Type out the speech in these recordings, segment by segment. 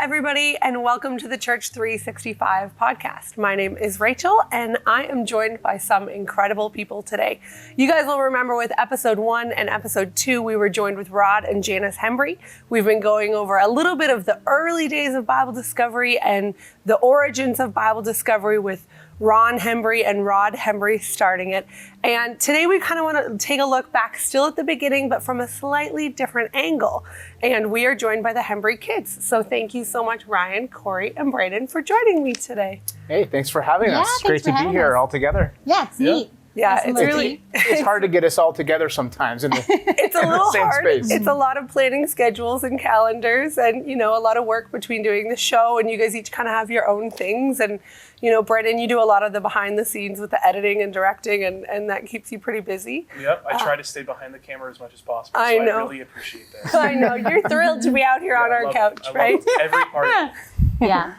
everybody, and welcome to the Church 365 podcast. My name is Rachel, and I am joined by some incredible people today. You guys will remember with episode 1 and episode 2, we were joined with Rod and Janice Hembry. We've been going over a little bit of the early days of Bible discovery and the origins of Bible discovery with Ron Hembry and Rod Hembry starting it. And today we kind of want to take a look back still at the beginning, but from a slightly different angle. And we are joined by the Hembry kids. So thank you so much, Ryan, Corey, and Brayden for joining me today. Hey, thanks for having us. It's great to be here all together. Yeah, it's neat. Yeah, it's really... It's hard to get us all together sometimes in the It's a little same hard. space. It's a lot of planning schedules and calendars and, a lot of work between doing the show, and you guys each kind of have your own things. And, Brayden, you do a lot of the behind the scenes with the editing and directing, and that keeps you pretty busy. Yep, I try to stay behind the camera as much as possible, so I know. I really appreciate that. I know. You're thrilled to be out here on our couch, right? I love every part of it. Yeah.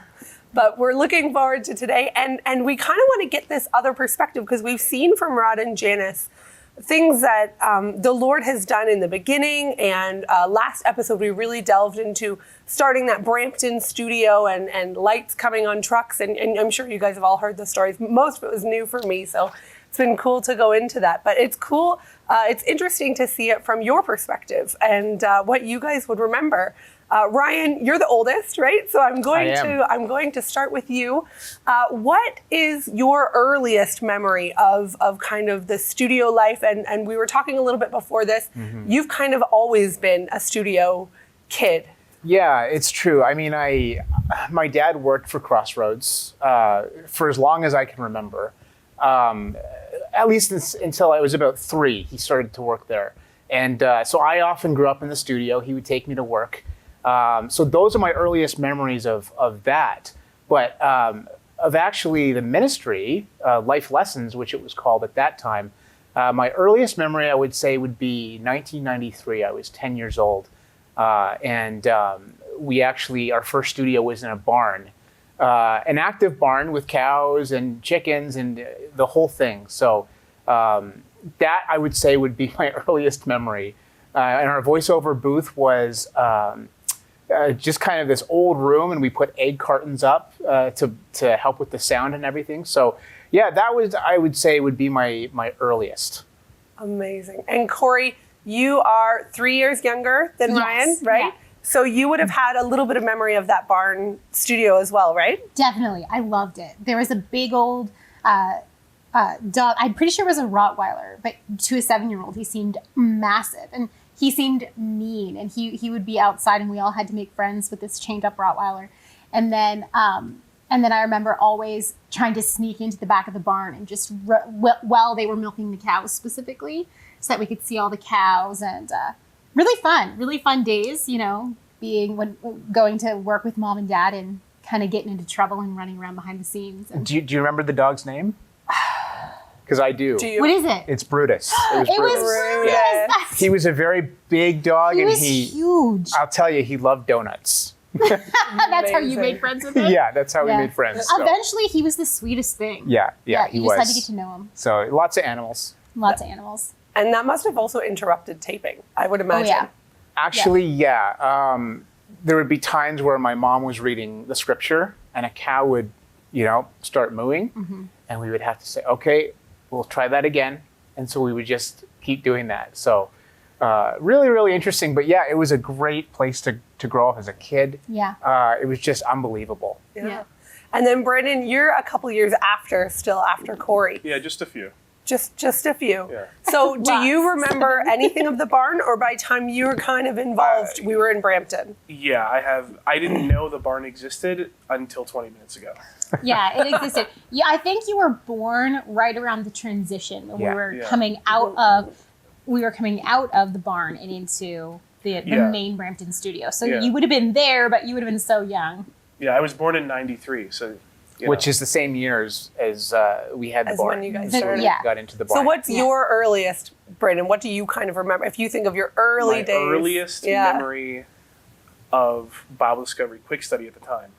But we're looking forward to today, and we kind of want to get this other perspective because we've seen from Rod and Janice things that the Lord has done in the beginning, and last episode we really delved into starting that Brampton studio and lights coming on trucks, and I'm sure you guys have all heard the stories. Most of it was new for me, so it's been cool to go into that. But it's cool, it's interesting to see it from your perspective and what you guys would remember. Ryan, you're the oldest, right? So I'm going to start with you. What is your earliest memory of kind of the studio life? And we were talking a little bit before this. Mm-hmm. You've kind of always been a studio kid. Yeah, it's true. I mean, my dad worked for Crossroads for as long as I can remember. At least until I was about 3, he started to work there. And so I often grew up in the studio. He would take me to work. So those are my earliest memories of that. But of actually the ministry, Life Lessons, which it was called at that time, my earliest memory, I would say, would be 1993. I was 10 years old. And our first studio was in a barn, an active barn with cows and chickens and the whole thing. So that, I would say, would be my earliest memory. And our voiceover booth was just kind of this old room, and we put egg cartons up to help with the sound and everything. So yeah, that was, I would say, would be my earliest. Amazing. And Corey, you are 3 years younger than Ryan, right? Yeah. So you would have had a little bit of memory of that barn studio as well, right? Definitely. I loved it. There was a big old dog. I'm pretty sure it was a Rottweiler, but to a 7-year-old, he seemed massive. And he seemed mean, and he would be outside, and we all had to make friends with this chained up Rottweiler. And then I remember always trying to sneak into the back of the barn and just while they were milking the cows specifically, so that we could see all the cows. And really fun days, going to work with mom and dad and kind of getting into trouble and running around behind the scenes. And do you remember the dog's name? Because I do. What is it? It's Brutus. It was Brutus. Yeah. He was a very big dog, he was huge. I'll tell you, he loved donuts. That's how you made friends with him? Yeah, that's how we made friends. So. Eventually, he was the sweetest thing. Yeah, he was. You just had to get to know him. So lots of animals. And that must have also interrupted taping, I would imagine. Oh, yeah. Actually, yeah. There would be times where my mom was reading the scripture, and a cow would, start mooing, mm-hmm. and we would have to say, okay, we'll try that again. And so we would just keep doing that. So really, really interesting. But yeah, it was a great place to grow up as a kid. Yeah. It was just unbelievable. Yeah. And then Brayden, you're a couple years after Corey. Yeah, just a few. Just a few. Yeah. So do you remember anything of the barn, or by the time you were kind of involved, we were in Brampton? Yeah, I didn't know the barn existed until 20 minutes ago. Yeah, it existed. Yeah, I think you were born right around the transition when we were coming out of the barn and into the main Brampton studio. So you would have been there, but you would have been so young. Yeah, I was born in 93, so which is the same years as we had the barn. When you guys started. Got into the barn. So what's your earliest, Brayden? What do you kind of remember? If you think of your early days. My earliest memory of Bible Discovery Quick Study at the time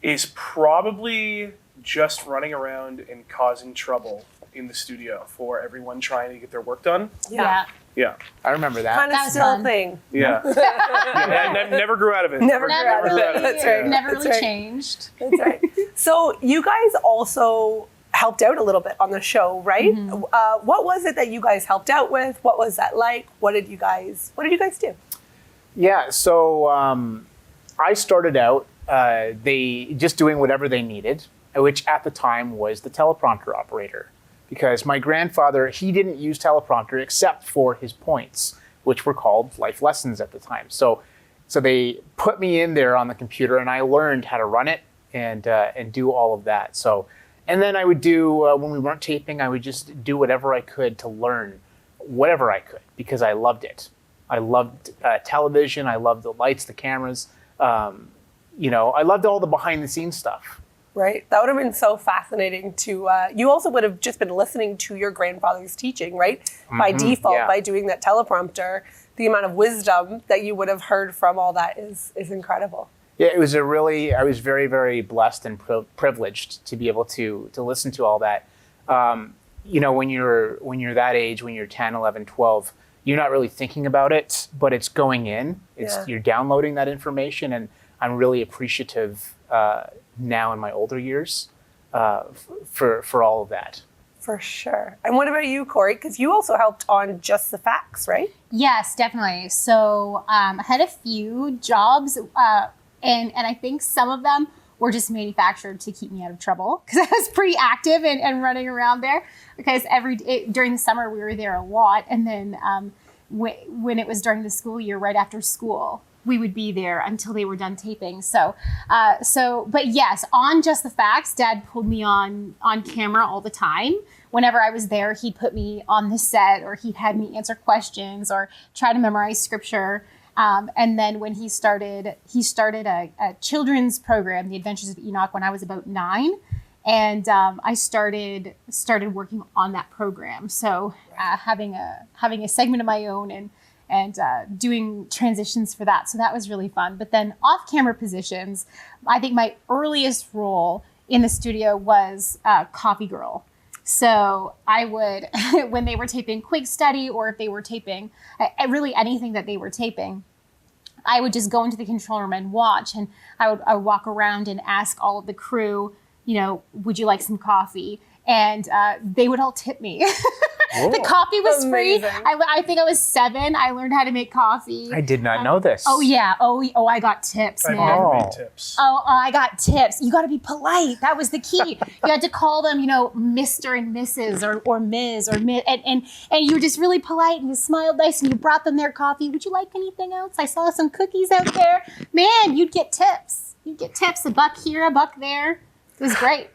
is probably just running around and causing trouble in the studio for everyone trying to get their work done. Yeah. Yeah. I remember that. Kind of That was still a fun. thing. Yeah. Yeah, I never grew out of it. Never Never grew out of really, it. That's right. never That's really right. changed. That's right. So you guys also helped out a little bit on the show, right? What was it that you guys helped out with? What was that like? What did you guys do? Yeah, so I started out they just doing whatever they needed, which at the time was the teleprompter operator. Because my grandfather, he didn't use teleprompter except for his points, which were called life lessons at the time. So they put me in there on the computer, and I learned how to run it and do all of that. So, and then I would do when we weren't taping, I would just do whatever I could to learn whatever I could because I loved it. I loved television. I loved the lights, the cameras. I loved all the behind the scenes stuff. Right? That would have been so fascinating to, you also would have just been listening to your grandfather's teaching, right? By default, yeah. by doing that teleprompter, the amount of wisdom that you would have heard from all that is incredible. Yeah, it was I was very, very blessed and privileged to be able to listen to all that. When you're that age, when you're 10, 11, 12, you're not really thinking about it, but it's going in. You're downloading that information, and I'm really appreciative now in my older years for all of that. For sure. And what about you, Corey? Because you also helped on Just the Facts, right? Yes, definitely. So I had a few jobs, and I think some of them were just manufactured to keep me out of trouble because I was pretty active and running around there. Because during the summer we were there a lot, and then when it was during the school year, right after school, we would be there until they were done taping. But yes, on Just the Facts, Dad pulled me on camera all the time. Whenever I was there, he'd put me on the set, or he'd had me answer questions or try to memorize scripture. And then when he started a children's program, The Adventures of Enoch, when I was about 9. And I started working on that program. So having a segment of my own and doing transitions for that. So that was really fun. But then off-camera positions, I think my earliest role in the studio was coffee girl. So I would, when they were taping Quick Study, or if they were taping really anything that they were taping, I would just go into the control room and watch. And I would walk around and ask all of the crew, would you like some coffee? And they would all tip me. The coffee was Amazing. free. I think I was 7. I learned how to make coffee. I did not know this. Oh yeah. Oh, I got tips, I man. never made tips. Oh, I got tips. You got to be polite. That was the key. You had to call them, Mr. and Mrs. or Ms. or Miss, and you were just really polite, and you smiled nice, and you brought them their coffee. Would you like anything else? I saw some cookies out there. Man, you'd get tips. You'd get tips, $1 here, $1 there. It was great.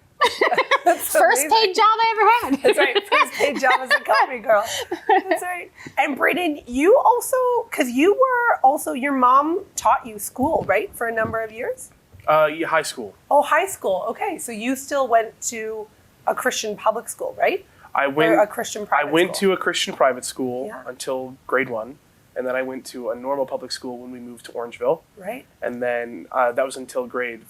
First amazing. paid job I ever had. That's right. First paid job as a coffee girl. That's right. And Brayden, you also, because your mom taught you school, right? For a number of years? Yeah, high school. Oh, high school. Okay. So you still went to a Christian public school, right? I went Or a Christian private I went school. to a Christian private school Yeah. until grade 1. And then I went to a normal public school when we moved to Orangeville. Right. And then that was until grade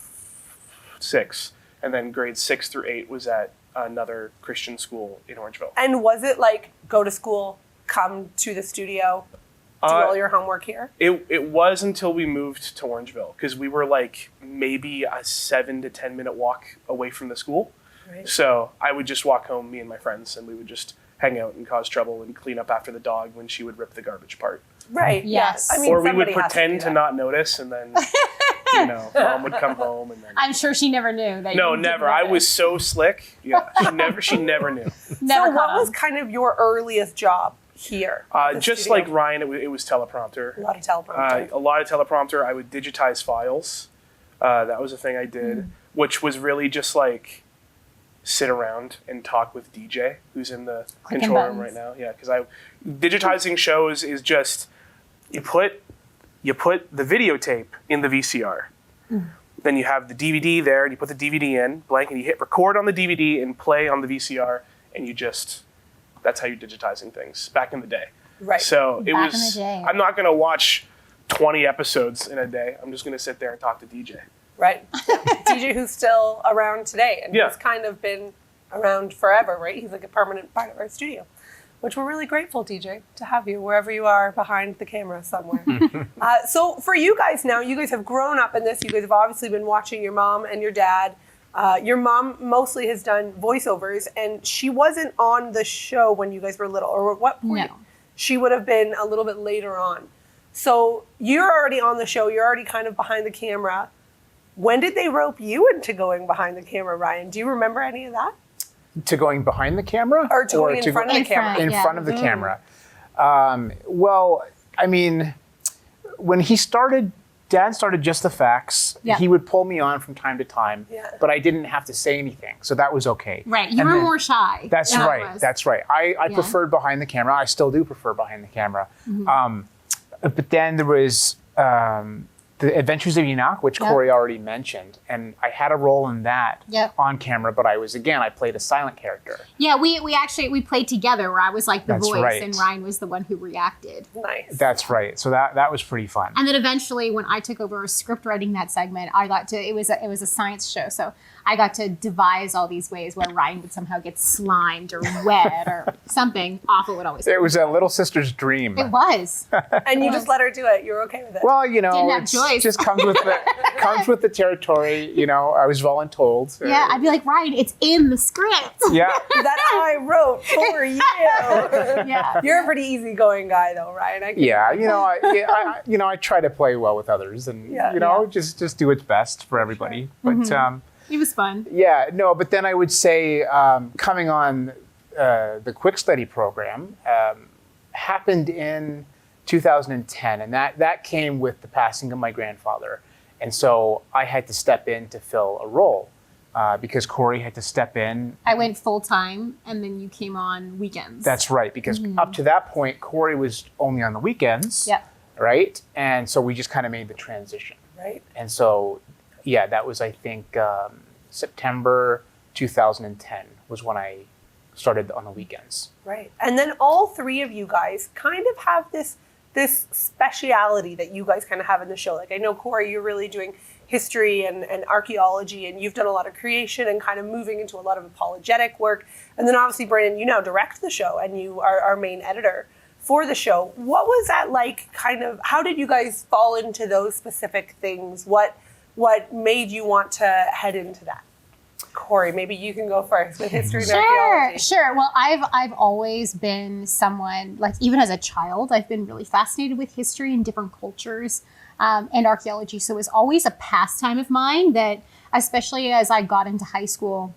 6. And then grade 6 through 8 was at another Christian school in Orangeville. And was it like go to school, come to the studio, do all your homework here? It was until we moved to Orangeville, because we were like maybe a 7 to 10 minute walk away from the school. Right. So I would just walk home, me and my friends, and we would just hang out and cause trouble and clean up after the dog when she would rip the garbage apart. Right. Yes. Yeah. I mean, Or we would somebody has pretend do to that. not notice, and then mom would come home and then. I'm sure she never knew that. No, you didn't never. know I this. was so slick. Yeah, she never knew. Never So what caught was on. kind of your earliest job here? at the Just studio? like Ryan, it was teleprompter. A lot of teleprompter. A lot of teleprompter. I would digitize files. That was a thing I did, which was really just like sit around and talk with DJ, who's in the Clicking control room buttons. right now. Yeah, because digitizing shows is just you put the videotape in the VCR. Then you have the DVD there, and you put the DVD in blank, and you hit record on the DVD and play on the VCR, and that's how you're digitizing things back in the day. Right. So it Back in was. the day. I'm not going to watch 20 episodes in a day. I'm just going to sit there and talk to DJ. Right. DJ who's still around today and Yeah. who's kind of been around forever, right? He's like a permanent part of our studio, which we're really grateful, TJ, to have you wherever you are behind the camera somewhere. So for you guys now, you guys have grown up in this. You guys have obviously been watching your mom and your dad. Your mom mostly has done voiceovers, and she wasn't on the show when you guys were little, or at what point? No. She would have been a little bit later on. So you're already on the show. You're already kind of behind the camera. When did they rope you into going behind the camera, Ryan? Do you remember any of that? To going behind the camera? Or to going in front of the camera? In front of the camera. Well, I mean, when Dad started Just the Facts, he would pull me on from time to time, but I didn't have to say anything, so that was okay. Right, you were more shy. That's right, that's right. I preferred behind the camera. I still do prefer behind the camera. But then there was The Adventures of Enoch, which Corey already mentioned, and I had a role in that on camera, but I played a silent character. Yeah, we played together where I was like the voice right. and Ryan was the one who reacted. Nice. That's right. So that was pretty fun. And then eventually when I took over script writing that segment, it was a science show, so I got to devise all these ways where Ryan would somehow get slimed or wet or something awful would always happen. It was a little sister's dream. It was. And you just let her do it. You're okay with it. Well, Didn't have choice. it just comes with the territory. I was voluntold. Yeah, I'd be like, Ryan, it's in the script. Yeah. That I wrote for you. Yeah. You're a pretty easygoing guy, though, Ryan. I try to play well with others, and just do its best for everybody. But it was fun. Yeah, no, but then I would say coming on the Quick Study program happened in 2010, and that came with the passing of my grandfather. And so I had to step in to fill a role because Corey had to step in. I went full-time, and then you came on weekends. That's right, because up to that point, Corey was only on the weekends, right? And so we just kind of made the transition. Right. And so, that was, I think, September 2010 was when I started on the weekends. Right. And then all three of you guys kind of have this speciality that you guys kind of have in the show. Like, I know, Corey, you're really doing history and archaeology, and you've done a lot of creation and kind of moving into a lot of apologetic work. And then obviously, Brandon, you now direct the show, and you are our main editor for the show. What was that like, how did you guys fall into those specific things? What made you want to head into that? Corey, maybe you can go first with history and archaeology. Sure. Well, I've always been someone, like, even as a child, I've been really fascinated with history and different cultures and archaeology. So it was always a pastime of mine that, especially as I got into high school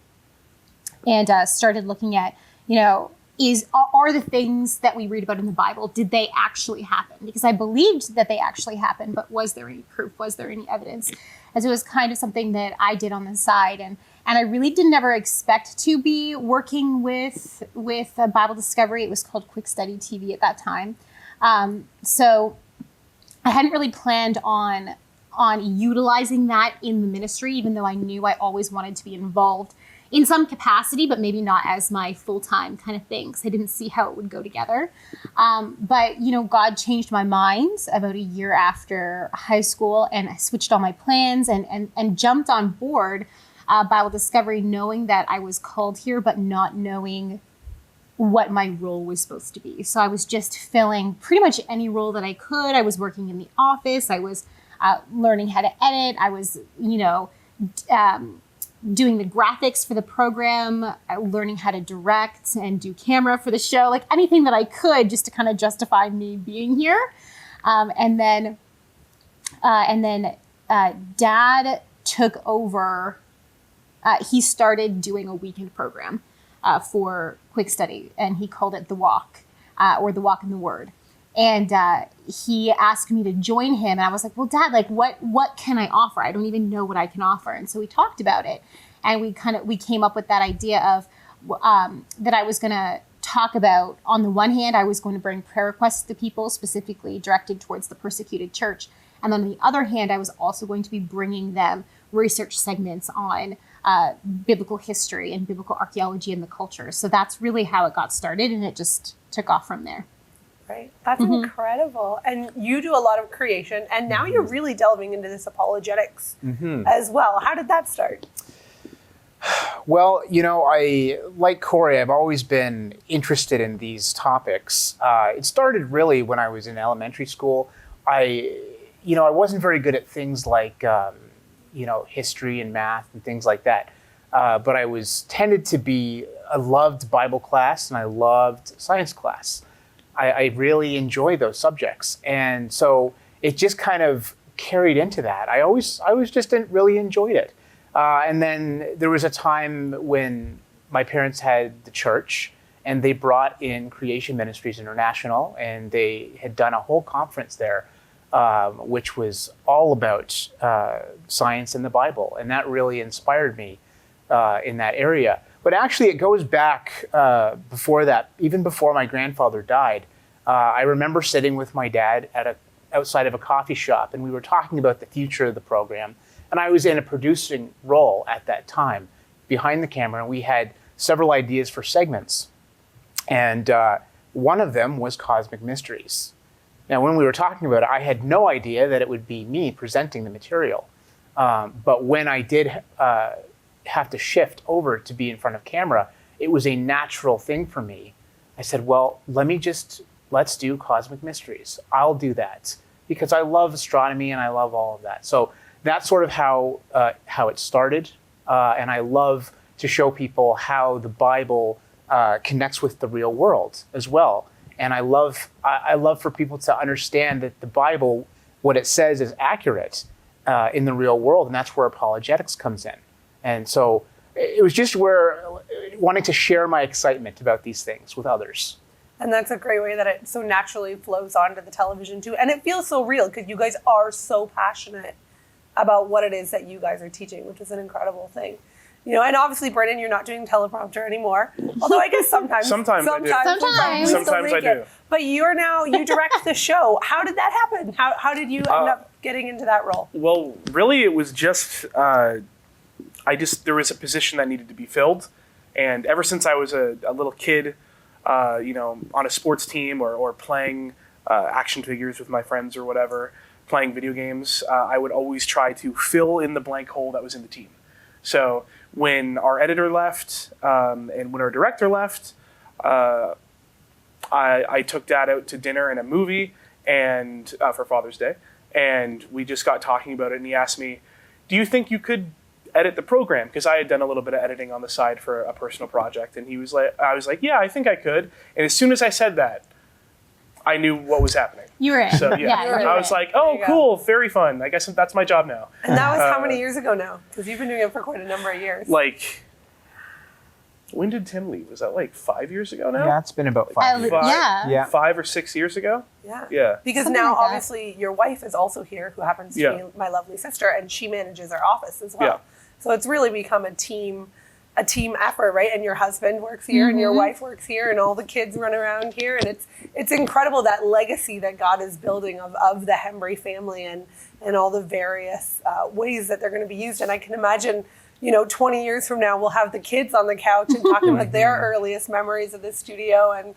and started looking at, are the things that we read about in the Bible, did they actually happen? Because I believed that they actually happened, but was there any proof? Was there any evidence? As it was kind of something that I did on the side. And I really didn't ever expect to be working with Bible Discovery. It was called Quick Study TV at that time. So I hadn't really planned on utilizing that in the ministry, even though I knew I always wanted to be involved in some capacity, but maybe not as my full-time kind of thing, because I didn't see how it would go together. But God changed my mind about a year after high school, and I switched all my plans and jumped on board Bible Discovery, knowing that I was called here, but not knowing what my role was supposed to be. So I was just filling pretty much any role that I could. I was working in the office. I was learning how to edit. I was, doing the graphics for the program, learning how to direct and do camera for the show, like anything that I could just to kind of justify me being here. And then Dad took over. He started doing a weekend program for Quick Study, and he called it The Walk, or The Walk in the Word. And he asked me to join him, and I was like, well, Dad, like, what can I offer? I don't even know what I can offer. And so we talked about it, and we came up with that idea of that I was going to talk about, on the one hand, I was going to bring prayer requests to people specifically directed towards the persecuted church. And on the other hand, I was also going to be bringing them research segments on biblical history and biblical archaeology and the culture. So that's really how it got started, and it just took off from there. Right. That's incredible. And you do a lot of creation, and now you're really delving into this apologetics as well. How did that start? Well, I, like Corey, I've always been interested in these topics. It started really when I was in elementary school. I wasn't very good at things like, history and math and things like that. But I tended to be, I loved Bible class and I loved science class. I really enjoy those subjects. And so it just kind of carried into that. I always just really enjoyed it. And then there was a time when my parents had the church and they brought in Creation Ministries International, and they had done a whole conference there, which was all about science and the Bible. And that really inspired me in that area. But actually, it goes back before that, even before my grandfather died. I remember sitting with my dad outside of a coffee shop, and we were talking about the future of the program. And I was in a producing role at that time behind the camera, and we had several ideas for segments. And one of them was Cosmic Mysteries. Now, when we were talking about it, I had no idea that it would be me presenting the material. But when I did have to shift over to be in front of camera, it was a natural thing for me. I said, well, let's do Cosmic Mysteries. I'll do that because I love astronomy and I love all of that. So that's sort of how it started. And I love to show people how the Bible connects with the real world as well. And I love for people to understand that the Bible, what it says, is accurate in the real world, and that's where apologetics comes in. And so it was just wanting to share my excitement about these things with others. And that's a great way that it so naturally flows onto the television too. And it feels so real because you guys are so passionate about what it is that you guys are teaching, which is an incredible thing. And obviously, Brennan, you're not doing teleprompter anymore. Although I guess sometimes I do. Sometimes I do. But you direct the show. How did that happen? How did you end up getting into that role? Well, really, it was just there was a position that needed to be filled, and ever since I was a little kid, on a sports team or playing action figures with my friends or whatever, playing video games, I would always try to fill in the blank hole that was in the team. So when our editor left and when our director left, I took Dad out to dinner and a movie and for Father's Day, and we just got talking about it. And he asked me, "Do you think you could edit the program?" Because I had done a little bit of editing on the side for a personal project, and I was like, "Yeah, I think I could." And as soon as I said that, I knew what was happening. You were in. So I was like, "Oh, cool, very fun. I guess that's my job now." And that was how many years ago now? Because you've been doing it for quite a number of years. When did Tim leave? Was that 5 years ago now? Yeah, it's been about 5 years. Yeah. 5 or 6 years ago? Yeah. Because Something now, like that. obviously, your wife is also here, who happens to be my lovely sister, and she manages our office as well. Yeah. So it's really become a team effort, right? And your husband works here, and your wife works here, and all the kids run around here, and it's incredible that legacy that God is building of the Hembry family and all the various ways that they're going to be used. And I can imagine, 20 years from now, we'll have the kids on the couch and talking about their earliest memories of the studio and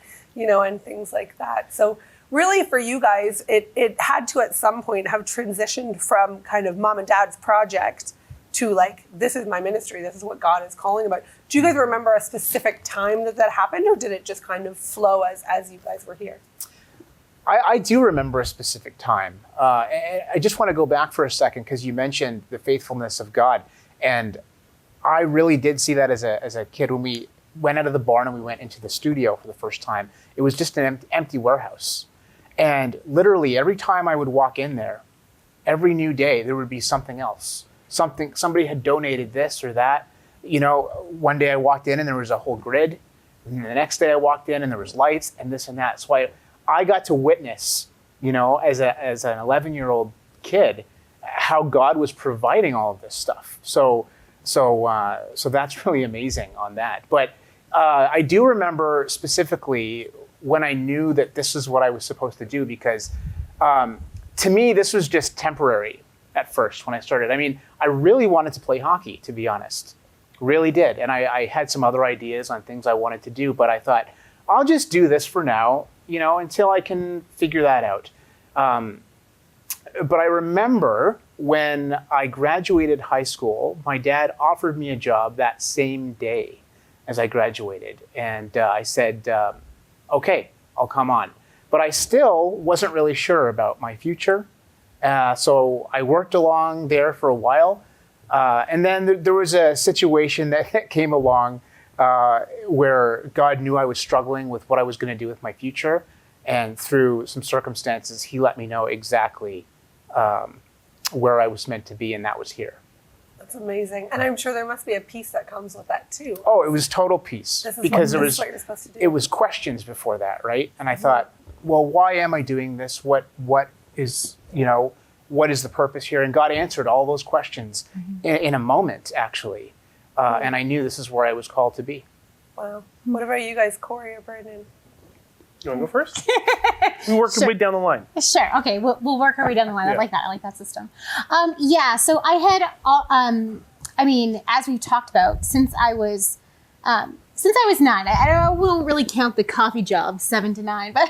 things like that. So really for you guys, it had to at some point have transitioned from kind of mom and dad's project to this is my ministry, this is what God is calling about. Do you guys remember a specific time that happened, or did it just kind of flow as you guys were here? I do remember a specific time. I just want to go back for a second because you mentioned the faithfulness of God. And I really did see that as a kid when we went out of the barn and we went into the studio for the first time. It was just an empty warehouse. And literally every time I would walk in there, every new day, there would be something else. Somebody had donated this or that. One day I walked in and there was a whole grid. And the next day I walked in and there was lights and this and that. So I got to witness, as an 11-year-old kid, how God was providing all of this stuff. So that's really amazing on that. But I do remember specifically when I knew that this is what I was supposed to do, because to me, this was just temporary at first when I started. I mean, I really wanted to play hockey, to be honest. Really did. And I had some other ideas on things I wanted to do, but I thought, I'll just do this for now, until I can figure that out. But I remember when I graduated high school, my dad offered me a job that same day as I graduated. And I said, okay, I'll come on. But I still wasn't really sure about my future. So I worked along there for a while. And then there was a situation that came along where God knew I was struggling with what I was going to do with my future. And through some circumstances, he let me know exactly where I was meant to be, and that was here. That's amazing. And I'm sure there must be a peace that comes with that too. Oh, it was total peace. This is what you're supposed to do. It was questions before that, right? And I thought, well, why am I doing this? What is the purpose here? And God answered all those questions in a moment, actually. And I knew this is where I was called to be. Wow. What about you guys, Corey or Brandon? You want to go first? We work our way down the line. Sure. Okay. We'll work our way down the line. Yeah. I like that. I like that system. So I had, as we've talked about, since I was 9, I won't really count the coffee job 7 to 9, but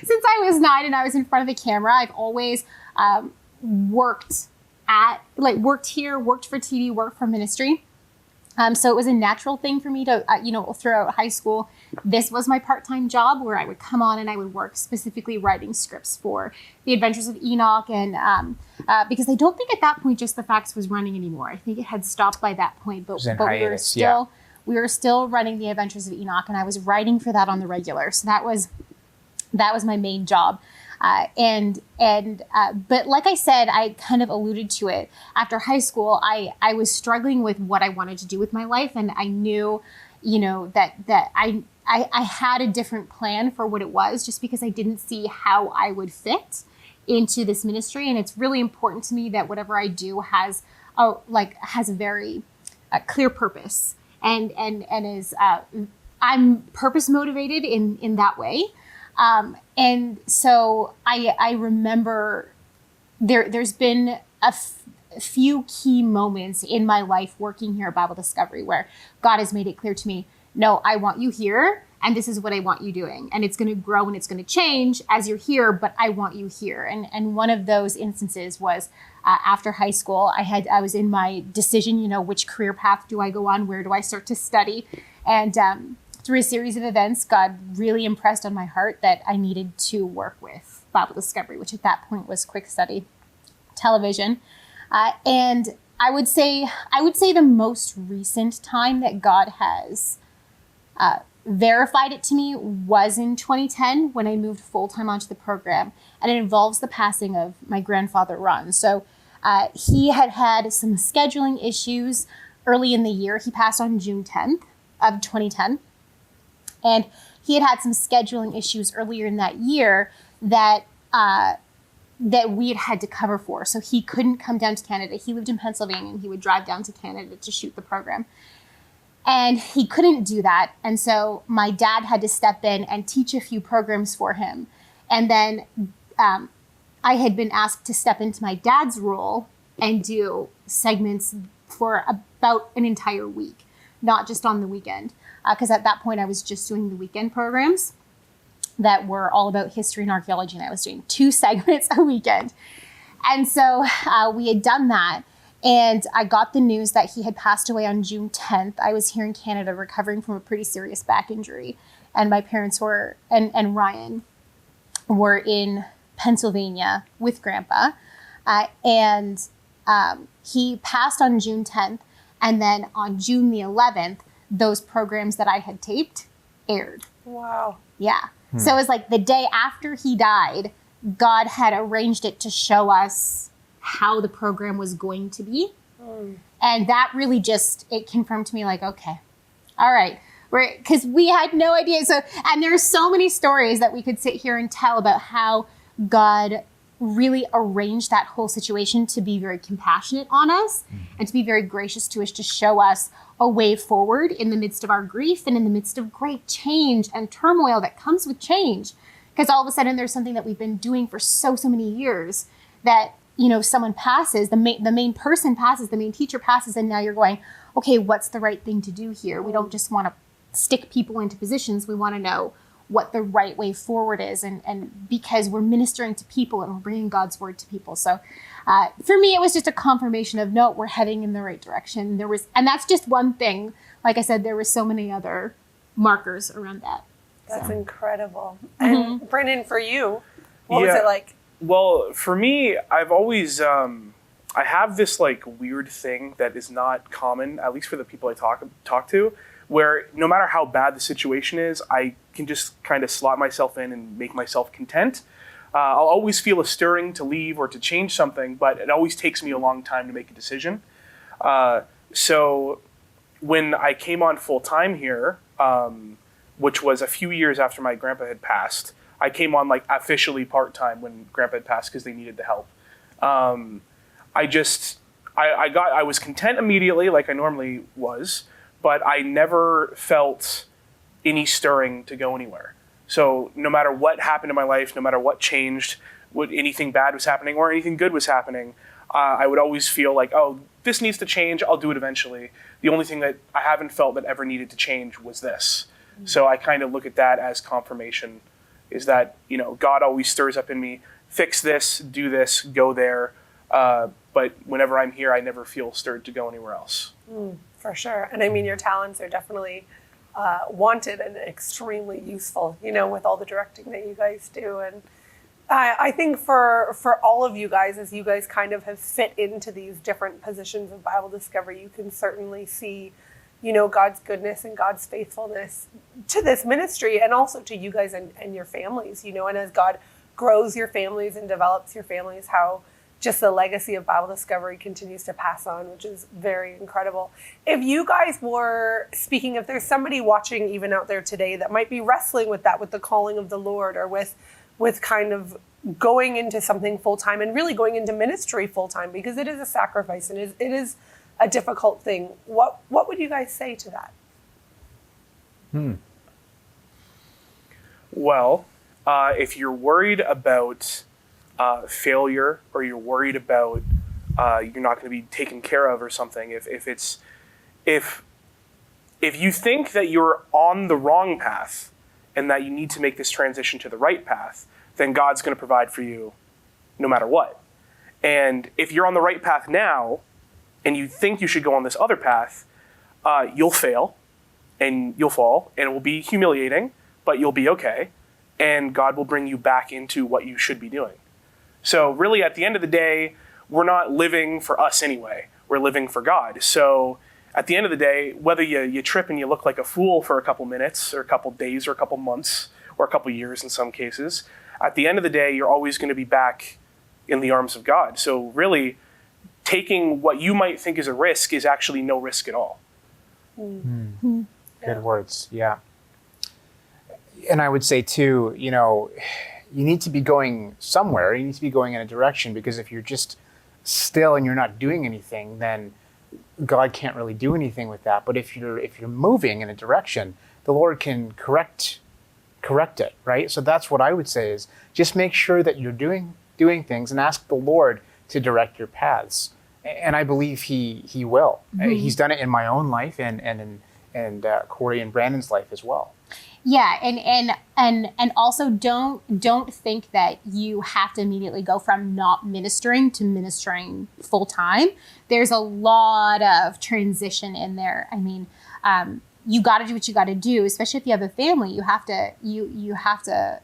since I was 9 and I was in front of the camera, I've always worked here, worked for TV, worked for ministry. So it was a natural thing for me to, throughout high school, this was my part-time job where I would come on and I would work specifically writing scripts for The Adventures of Enoch. And because I don't think at that point Just the Facts was running anymore. I think it had stopped by that point, but we were still running The Adventures of Enoch, and I was writing for that on the regular. So that was my main job. But like I said, I kind of alluded to it. After high school, I was struggling with what I wanted to do with my life. And I knew, that I had a different plan for what it was, just because I didn't see how I would fit into this ministry. And it's really important to me that whatever I do has a very clear purpose and is, I'm purpose motivated in that way. And so I remember there's been a few key moments in my life working here at Bible Discovery where God has made it clear to me, no, I want you here, and this is what I want you doing. And it's going to grow and it's going to change as you're here, but I want you here. And one of those instances was after high school, I was in my decision, which career path do I go on? Where do I start to study? And through a series of events, God really impressed on my heart that I needed to work with Bible Discovery, which at that point was Quick Study Television. And I would say the most recent time that God has verified it to me was in 2010 when I moved full-time onto the program. And it involves the passing of my grandfather, Ron. So he had some scheduling issues early in the year. He passed on June 10th of 2010. And he had some scheduling issues earlier in that year that we had to cover for. So he couldn't come down to Canada. He lived in Pennsylvania, and he would drive down to Canada to shoot the program. And he couldn't do that. And so my dad had to step in and teach a few programs for him. And then I had been asked to step into my dad's role and do segments for about an entire week, not just on the weekend. Because at that point I was just doing the weekend programs that were all about history and archaeology, and I was doing 2 segments a weekend. And so we had done that, and I got the news that he had passed away on June 10th. I was here in Canada recovering from a pretty serious back injury, and my parents were, and Ryan were in Pennsylvania with Grandpa, and he passed on June 10th, and then on June the 11th, those programs that I had taped aired. Wow. Yeah. So it was like the day after he died, God had arranged it to show us how the program was going to be. And that really it confirmed to me, like, okay, all right. Because we had no idea. So, and there are so many stories that we could sit here and tell about how God really arranged that whole situation to be very compassionate on us and to be very gracious to us, to show us a way forward in the midst of our grief and in the midst of great change and turmoil that comes with change. Because all of a sudden there's something that we've been doing for so many years that, someone passes, the main person passes, the main teacher passes, and now you're going, okay, what's the right thing to do here? We don't just want to stick people into positions. We want to know what the right way forward is, and because we're ministering to people and we're bringing God's word to people. So for me, it was just a confirmation of, no, we're heading in the right direction. And that's just one thing. Like I said, there were so many other markers around that. That's incredible. And Brennan, for you, what was Yeah. it like? Well, for me, I've always I have this like weird thing that is not common, at least for the people I talk to, where no matter how bad the situation is, I can just kind of slot myself in and make myself content. I'll always feel a stirring to leave or to change something, but it always takes me a long time to make a decision. So when I came on full time here, which was a few years after my grandpa had passed, I came on like officially part-time when grandpa had passed because they needed the help. I was content immediately like I normally was, but I never felt any stirring to go anywhere. So no matter what happened in my life, no matter what changed, anything bad was happening or anything good was happening, I would always feel like, oh, this needs to change, I'll do it eventually. The only thing that I haven't felt that ever needed to change was this. So I kind of look at that as confirmation, is that, God always stirs up in me, fix this, do this, go there. But whenever I'm here, I never feel stirred to go anywhere else. For sure. And I mean, your talents are definitely wanted and extremely useful, with all the directing that you guys do. And I think for all of you guys, as you guys kind of have fit into these different positions of Bible discovery, you can certainly see, God's goodness and God's faithfulness to this ministry and also to you guys and your families, and as God grows your families and develops your families, how just the legacy of Bible discovery continues to pass on, which is very incredible. If you guys were speaking, if there's somebody watching even out there today that might be wrestling with that, with the calling of the Lord, or with kind of going into something full-time and really going into ministry full-time, because it is a sacrifice and it is a difficult thing, what would you guys say to that? Well, if you're worried about failure, or you're worried about you're not going to be taken care of or something, if you think that you're on the wrong path and that you need to make this transition to the right path, then God's going to provide for you no matter what. And if you're on the right path now and you think you should go on this other path, you'll fail and you'll fall and it will be humiliating, but you'll be okay. And God will bring you back into what you should be doing. So really, at the end of the day, we're not living for us anyway. We're living for God. So at the end of the day, whether you trip and you look like a fool for a couple minutes or a couple days or a couple months or a couple years in some cases, at the end of the day, you're always going to be back in the arms of God. So really, taking what you might think is a risk is actually no risk at all. Good words, yeah. And I would say too, you need to be going somewhere. You need to be going in a direction, because if you're just still and you're not doing anything, then God can't really do anything with that. But if you're moving in a direction, the Lord can correct it, right? So that's what I would say, is just make sure that you're doing things and ask the Lord to direct your paths. And I believe He will. He's done it in my own life and in Corey and Brandon's life as well. Yeah, and also don't think that you have to immediately go from not ministering to ministering full time. There's a lot of transition in there. I mean, you got to do what you got to do, especially if you have a family. You have to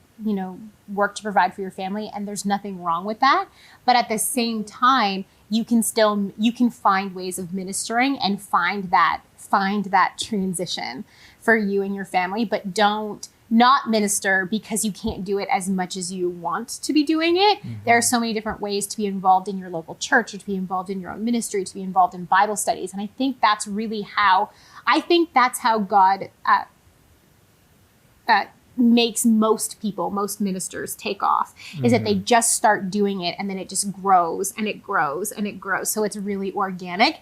work to provide for your family, and there's nothing wrong with that. But at the same time, you can find ways of ministering and find that transition for you and your family, but don't not minister because you can't do it as much as you want to be doing it. There are so many different ways to be involved in your local church, or to be involved in your own ministry, to be involved in Bible studies. And I think that's really how God makes most ministers take off, is that they just start doing it, and then it just grows and it grows and it grows. So it's really organic.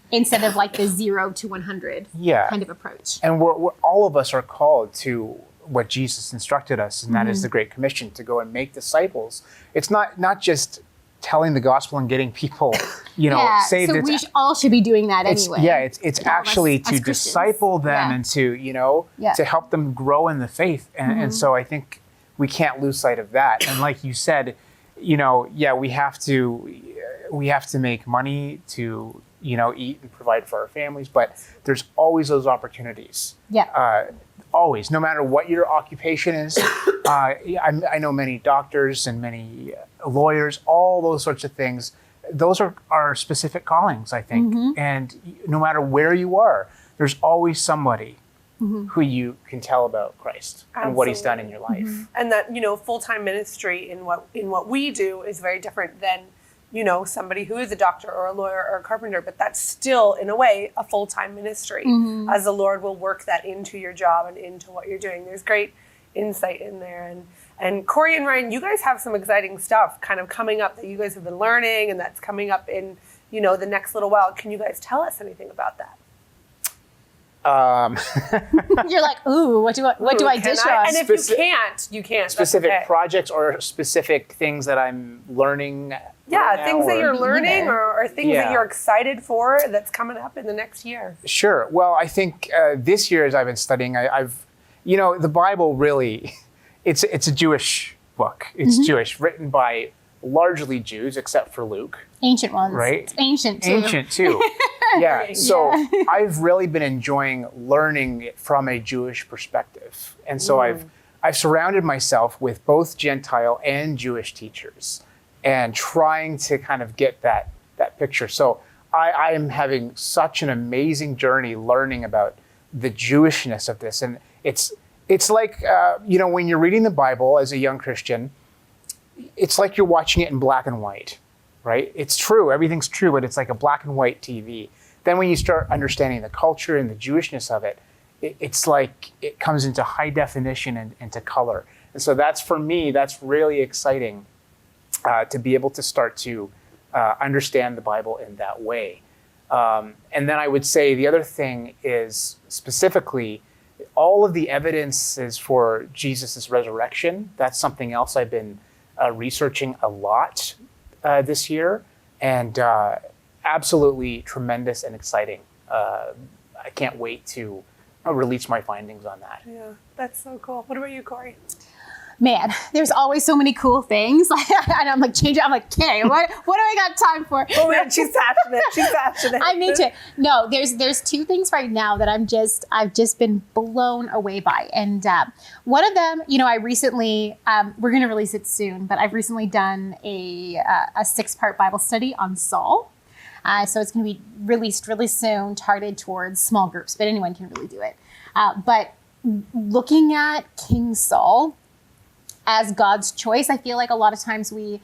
Instead of like the 0 to 100 kind of approach. And we're all of us are called to what Jesus instructed us, and that is the Great Commission, to go and make disciples. It's not just telling the gospel and getting people, saved. So we all should be doing that anyway. It's actually to disciple them and to, to help them grow in the faith. And so I think we can't lose sight of that. And like you said, we have to make money to, eat and provide for our families, but there's always those opportunities. Yeah. Always, no matter what your occupation is. I know many doctors and many lawyers, all those sorts of things. Those are specific callings, I think. And no matter where you are, there's always somebody who you can tell about Christ and what he's done in your life. And that, full-time ministry in what we do is very different than, somebody who is a doctor or a lawyer or a carpenter, but that's still, in a way, a full-time ministry, as the Lord will work that into your job and into what you're doing. There's great insight in there. And Corey and Ryan, you guys have some exciting stuff kind of coming up that you guys have been learning, and that's coming up in, the next little while. Can you guys tell us anything about that? You're like, ooh, what do I dish on? And if you can't. Specific that's okay. projects or specific things that I'm learning. Yeah, things that you're learning or things that you're excited for that's coming up in the next year. Sure. Well, I think this year as I've been studying, I've the Bible really, it's a Jewish book. It's Jewish, written by largely Jews, except for Luke. Ancient ones. Right? It's ancient too. Ancient too. Yeah. So I've really been enjoying learning it from a Jewish perspective. And so I've surrounded myself with both Gentile and Jewish teachers and trying to kind of get that picture. So I am having such an amazing journey learning about the Jewishness of this. And it's like, when you're reading the Bible as a young Christian, it's like you're watching it in black and white, right? It's true. Everything's true, but it's like a black and white TV. Then when you start understanding the culture and the Jewishness of it, it's like it comes into high definition and into color. And so for me, that's really exciting to be able to start to understand the Bible in that way. And then I would say the other thing is specifically all of the evidences for Jesus' resurrection. That's something else I've been researching a lot this year, and absolutely tremendous and exciting. I can't wait to release my findings on that. Yeah, that's so cool. What about you, Corey? Man, there's always so many cool things. And I'm like, change it. I'm like, okay, what do I got time for? Oh man, she's passionate. She's passionate. I need to. No, there's two things right now that I've just been blown away by. And one of them, I recently, we're going to release it soon, but I've recently done a 6-part Bible study on Saul. So it's going to be released really soon, targeted towards small groups, but anyone can really do it. But looking at King Saul as God's choice, I feel like a lot of times we,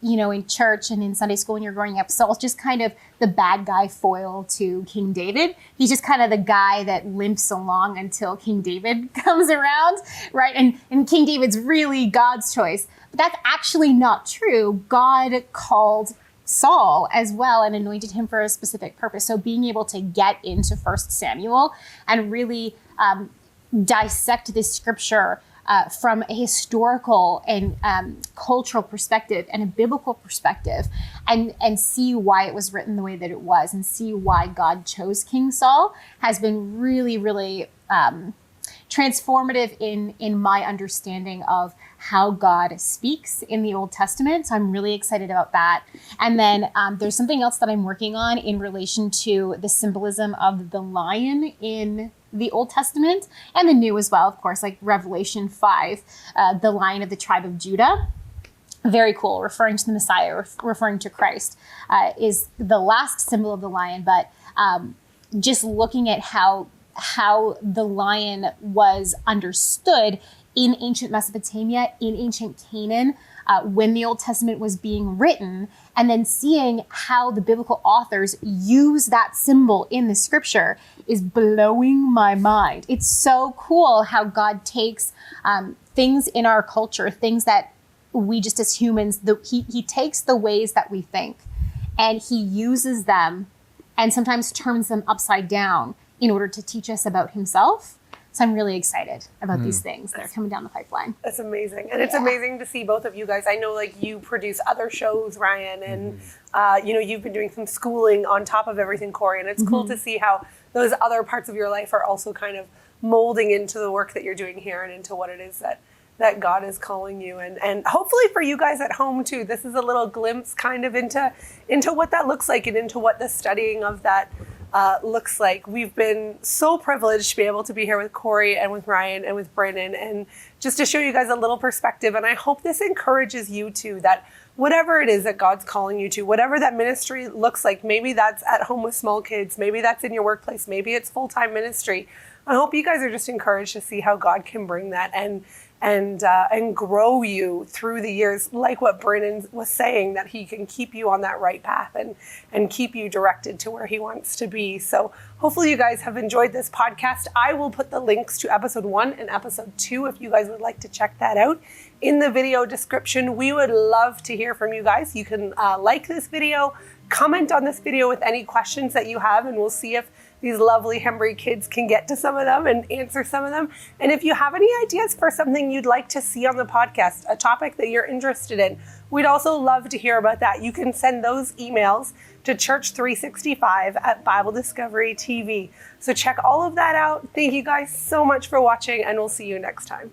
in church and in Sunday school when you're growing up, Saul's just kind of the bad guy foil to King David. He's just kind of the guy that limps along until King David comes around, right? And King David's really God's choice. But that's actually not true. God called Saul as well and anointed him for a specific purpose. So being able to get into 1 Samuel and really dissect this scripture from a historical and cultural perspective and a biblical perspective, and see why it was written the way that it was, and see why God chose King Saul, has been really, really transformative in my understanding of how God speaks in the Old Testament. So I'm really excited about that. And then there's something else that I'm working on in relation to the symbolism of the lion in the Old Testament and the New as well, of course, like Revelation 5, the Lion of the tribe of Judah. Very cool, referring to the Messiah, referring to Christ, is the last symbol of the lion. But just looking at how the lion was understood in ancient Mesopotamia, in ancient Canaan, when the Old Testament was being written, and then seeing how the biblical authors use that symbol in the scripture is blowing my mind. It's so cool how God takes things in our culture, things that we just as humans, he takes the ways that we think and he uses them and sometimes turns them upside down in order to teach us about himself, So I'm really excited about these things that are coming down the pipeline. That's amazing. And it's amazing to see both of you guys. I know like you produce other shows, Ryan, and you've been doing some schooling on top of everything, Corey, and it's cool to see how those other parts of your life are also kind of molding into the work that you're doing here and into what it is that God is calling you. And hopefully for you guys at home too, this is a little glimpse kind of into what that looks like and into what the studying of that looks like. We've been so privileged to be able to be here with Corey and with Ryan and with Brandon, and just to show you guys a little perspective. And I hope this encourages you too, that whatever it is that God's calling you to, whatever that ministry looks like, maybe that's at home with small kids, maybe that's in your workplace, maybe it's full-time ministry. I hope you guys are just encouraged to see how God can bring that and grow you through the years, like what Brennan was saying, that he can keep you on that right path and keep you directed to where he wants to be. So hopefully you guys have enjoyed this podcast. I will put the links to episode 1 and episode 2 if you guys would like to check that out in the video description. We would love to hear from you guys. You can like this video, comment on this video with any questions that you have, and we'll see if these lovely Hembry kids can get to some of them and answer some of them. And if you have any ideas for something you'd like to see on the podcast, a topic that you're interested in, we'd also love to hear about that. You can send those emails to church365@Bible Discovery TV. So check all of that out. Thank you guys so much for watching, and we'll see you next time.